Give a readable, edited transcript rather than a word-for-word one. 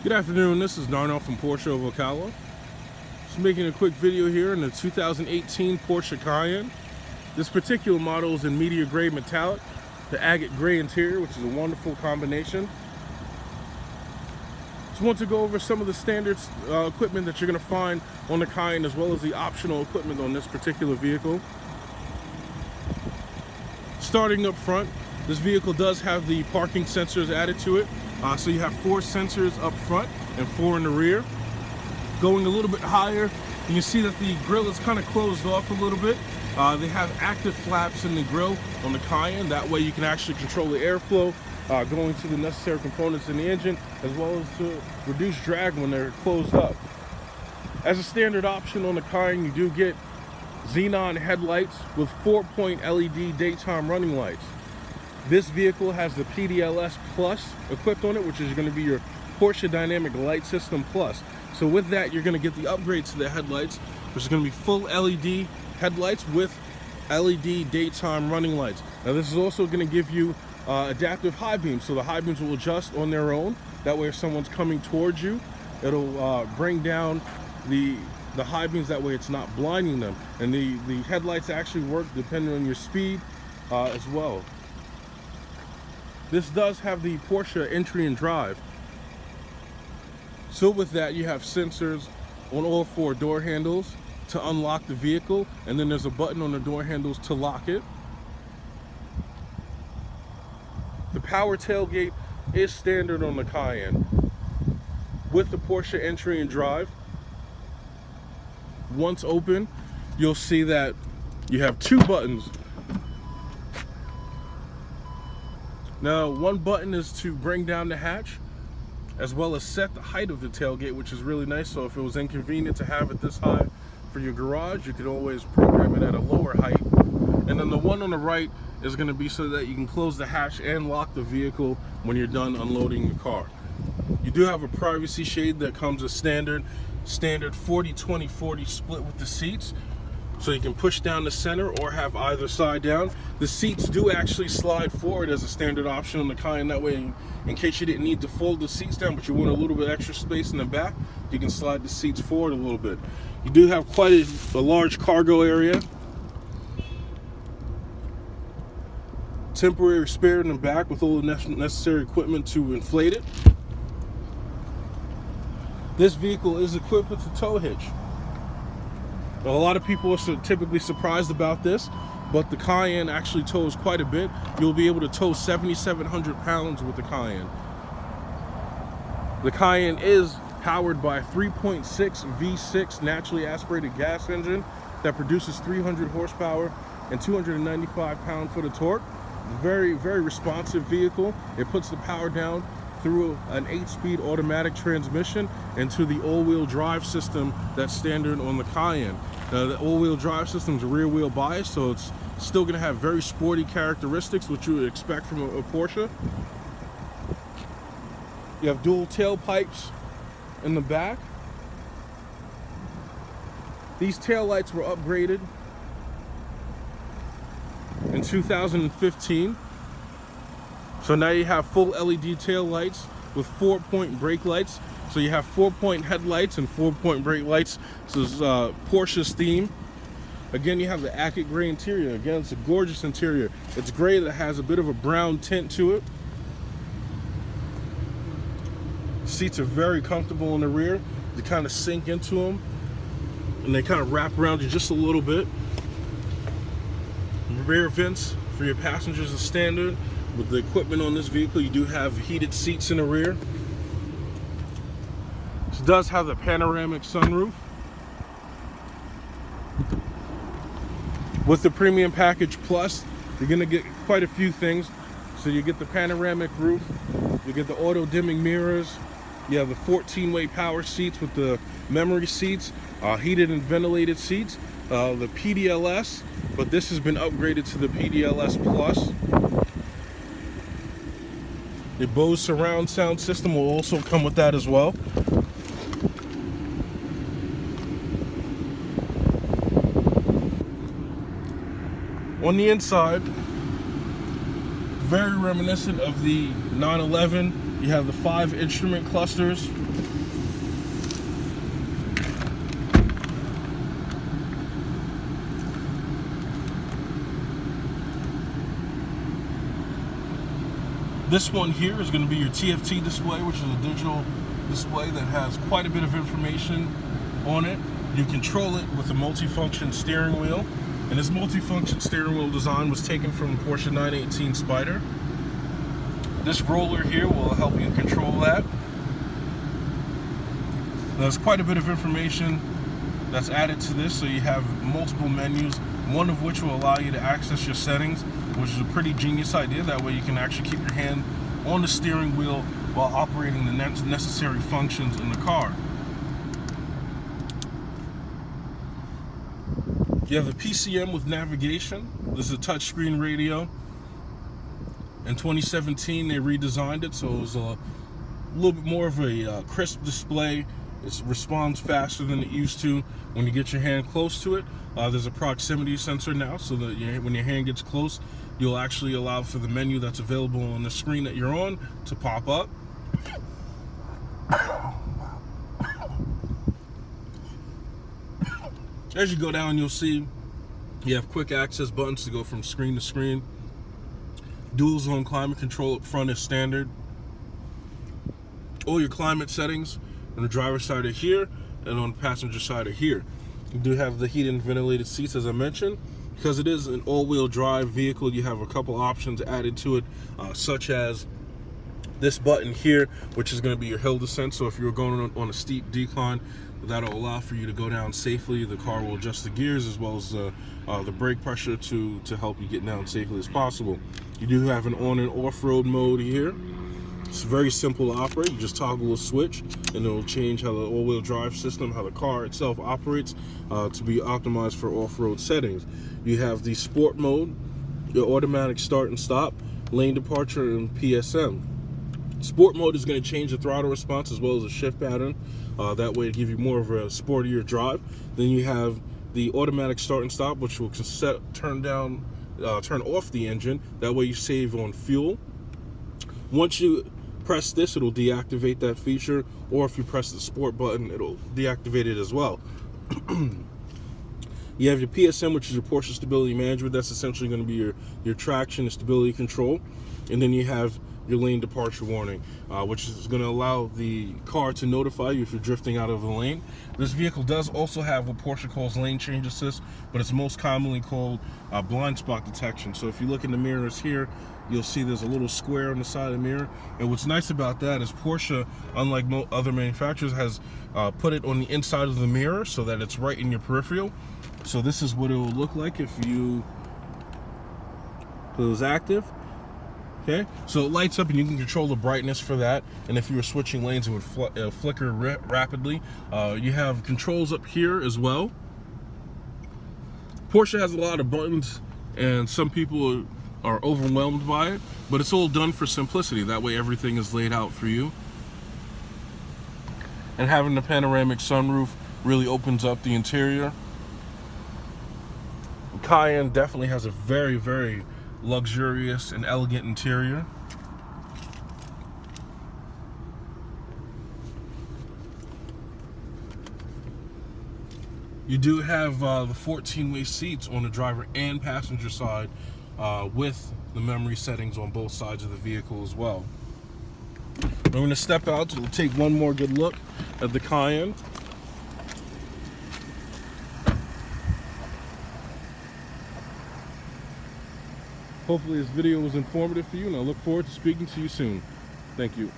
Good afternoon, this is Darnell from Porsche Cayenne. Just making a quick video here in the 2018 Porsche Cayenne. This particular model is in media gray metallic, the agate gray interior, which is a wonderful combination. Just want to go over some of the standard equipment that you're going to find on the Cayenne, as well as the optional equipment on this particular vehicle. Starting up front, this vehicle does have the parking sensors added to it. So you have 4 sensors up front and 4 in the rear. Going a little bit higher, you can see that the grille is kind of closed off a little bit. They have active flaps in the grille on the Cayenne. That way you can actually control the airflow going to the necessary components in the engine, as well as to reduce drag when they're closed up. As a standard option on the Cayenne, you do get xenon headlights with 4-point LED daytime running lights. This vehicle has the PDLS Plus equipped on it, which is going to be your Porsche Dynamic Light System Plus. So with that, you're going to get the upgrade to the headlights, which is going to be full LED headlights with LED daytime running lights. Now this is also going to give you adaptive high beams, so the high beams will adjust on their own. That way if someone's coming towards you, it'll bring down the high beams, that way it's not blinding them. And the headlights actually work depending on your speed as well. This does have the Porsche entry and drive. So with that, you have sensors on all 4 door handles to unlock the vehicle, and then there's a button on the door handles to lock it. The power tailgate is standard on the Cayenne. With the Porsche entry and drive, once open, you'll see that you have 2 buttons. Now, one button is to bring down the hatch, as well as set the height of the tailgate, which is really nice. So if it was inconvenient to have it this high for your garage, you could always program it at a lower height. And then the one on the right is going to be so that you can close the hatch and lock the vehicle when you're done unloading the car. You do have a privacy shade that comes as standard 40-20-40 split with the seats. So you can push down the center or have either side down. The seats do actually slide forward as a standard option on the Cayenne. That way, in case you didn't need to fold the seats down, but you want a little bit extra space in the back, you can slide the seats forward a little bit. You do have quite a large cargo area. Temporary spare in the back with all the necessary equipment to inflate it. This vehicle is equipped with a tow hitch. A lot of people are typically surprised about this, but the Cayenne actually tows quite a bit. You'll be able to tow 7,700 pounds with the Cayenne. The Cayenne is powered by a 3.6 V6 naturally aspirated gas engine that produces 300 horsepower and 295 pound-foot of torque. Very, very responsive vehicle. It puts the power down through an 8-speed automatic transmission into the all-wheel drive system that's standard on the Cayenne. The all-wheel drive system is rear-wheel bias, so it's still going to have very sporty characteristics, which you would expect from a Porsche. You have dual tailpipes in the back. These taillights were upgraded in 2015. So now you have full LED tail lights with 4-point brake lights. So you have 4-point headlights and 4-point brake lights. This is Porsche's theme. Again, you have the agate gray interior. Again, it's a gorgeous interior. It's gray that has a bit of a brown tint to it. Seats are very comfortable in the rear. You kind of sink into them, and they kind of wrap around you just a little bit. Rear vents for your passengers is standard. With the equipment on this vehicle, you do have heated seats in the rear. This does have the panoramic sunroof. With the Premium Package Plus, you're going to get quite a few things. So you get the panoramic roof, you get the auto dimming mirrors, you have the 14-way power seats with the memory seats, heated and ventilated seats, the PDLS, but this has been upgraded to the PDLS Plus. The Bose surround sound system will also come with that as well. On the inside, very reminiscent of the 911. You have the 5 instrument clusters. This one here is going to be your TFT display, which is a digital display that has quite a bit of information on it. You control it with a multifunction steering wheel, and this multifunction steering wheel design was taken from the Porsche 918 Spider. This roller here will help you control that. There's quite a bit of information that's added to this, so you have multiple menus, one of which will allow you to access your settings, which is a pretty genius idea. That way you can actually keep your hand on the steering wheel while operating the necessary functions in the car. You have the PCM with navigation. This is a touchscreen radio. In 2017, they redesigned it, so it was a little bit more of a crisp display. It responds faster than it used to when you get your hand close to it. There's a proximity sensor now, so that when your hand gets close, you'll actually allow for the menu that's available on the screen that you're on to pop up. As you go down, you'll see you have quick access buttons to go from screen to screen. Dual zone climate control up front is standard. All your climate settings on the driver's side are here, and on the passenger side are here. You do have the heated and ventilated seats, as I mentioned. Because it is an all-wheel drive vehicle, you have a couple options added to it, such as this button here, which is going to be your hill descent. So if you're going on a steep decline, that'll allow for you to go down safely. The car will adjust the gears as well as the brake pressure to help you get down safely as possible. You do have an on and off-road mode here. It's very simple to operate. You just toggle a switch and it'll change how the all-wheel drive system, how the car itself operates, to be optimized for off-road settings. You have the sport mode, your automatic start and stop, lane departure, and PSM. Sport mode is going to change the throttle response as well as the shift pattern. That way to give you more of a sportier drive. Then you have the automatic start and stop, which will turn off the engine. That way you save on fuel. Once you press this, it'll deactivate that feature, or if you press the sport button, it'll deactivate it as well. You have your PSM, which is your Porsche Stability Management. That's essentially going to be your traction and stability control. And then you have your lane departure warning, which is going to allow the car to notify you if you're drifting out of the lane. This vehicle does also have what Porsche calls lane change assist, but it's most commonly called blind spot detection. So if you look in the mirrors here, you'll see there's a little square on the side of the mirror. And what's nice about that is Porsche, unlike other manufacturers, has put it on the inside of the mirror so that it's right in your peripheral. So this is what it will look like if it was active. Okay, so it lights up and you can control the brightness for that. And if you were switching lanes, it would flicker rapidly. You have controls up here as well. Porsche has a lot of buttons and some people are overwhelmed by it, but it's all done for simplicity. That way everything is laid out for you. And having the panoramic sunroof really opens up the interior. Cayenne definitely has a very, very luxurious and elegant interior. You do have the 14-way seats on the driver and passenger side, with the memory settings on both sides of the vehicle as well. I'm going to step out to take one more good look at the Cayenne. Hopefully this video was informative for you, and I look forward to speaking to you soon. Thank you.